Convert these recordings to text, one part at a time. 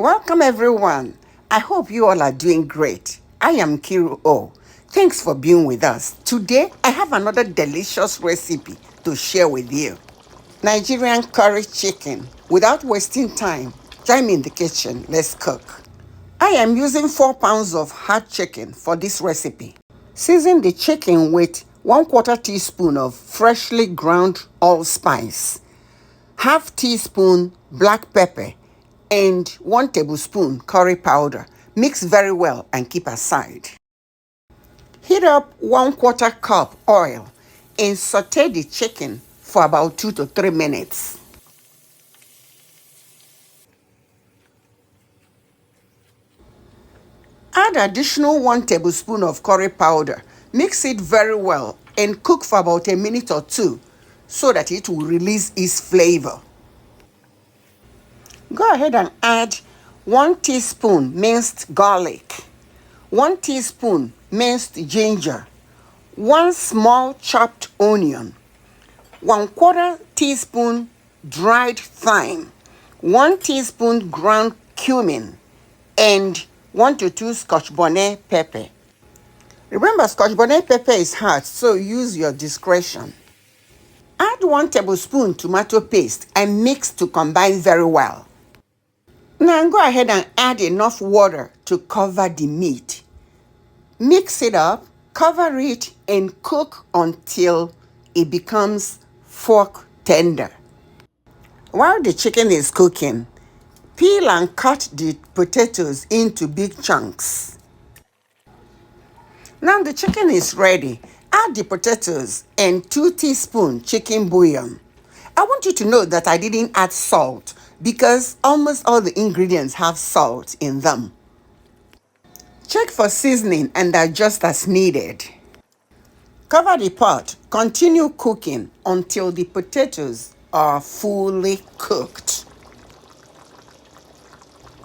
Welcome everyone. I hope you all are doing great. I am Nkiru. Thanks for being with us. Today I have another delicious recipe to share with you. Nigerian curry chicken. Without wasting time, join me in the kitchen. Let's cook. I am using 4 pounds of hard chicken for this recipe. Season the chicken with 1/4 teaspoon of freshly ground allspice, half teaspoon black pepper, and 1 tablespoon curry powder. Mix very well and keep aside. Heat up 1/4 cup oil and saute the chicken for about 2 to 3 minutes. Add additional 1 tablespoon of curry powder. Mix it very well and cook for about a minute or 2 so that it will release its flavor. Go ahead and add 1 teaspoon minced garlic, 1 teaspoon minced ginger, 1 small chopped onion, 1/4 teaspoon dried thyme, 1 teaspoon ground cumin, and 1 to 2 scotch bonnet pepper. Remember, scotch bonnet pepper is hard, so use your discretion. Add 1 tablespoon tomato paste and mix to combine very well. Now go ahead and add enough water to cover the meat. Mix it up, cover it, and cook until it becomes fork tender. While the chicken is cooking, peel and cut the potatoes into big chunks. Now the chicken is ready. Add the potatoes and 2 teaspoons chicken bouillon. I want you to know that I didn't add salt because almost all the ingredients have salt in them. Check for seasoning and adjust as needed. Cover the pot. Continue cooking until the potatoes are fully cooked.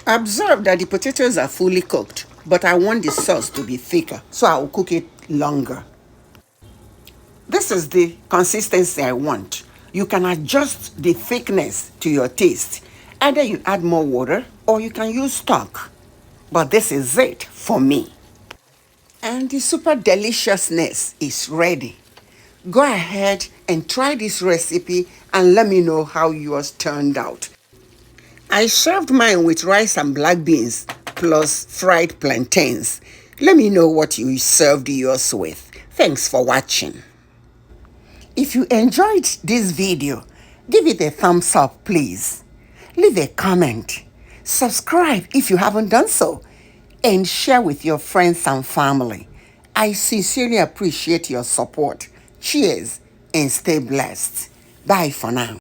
Observe that the potatoes are fully cooked, but I want the sauce to be thicker, so I will cook it longer. This is the consistency I want. You can adjust the thickness to your taste. Either you add more water or you can use stock. But this is it for me. And the super deliciousness is ready. Go ahead and try this recipe and let me know how yours turned out. I served mine with rice and black beans plus fried plantains. Let me know what you served yours with. Thanks for watching. If you enjoyed this video, give it a thumbs up, please. Leave a comment. Subscribe if you haven't done so. And share with your friends and family. I sincerely appreciate your support. Cheers and stay blessed. Bye for now.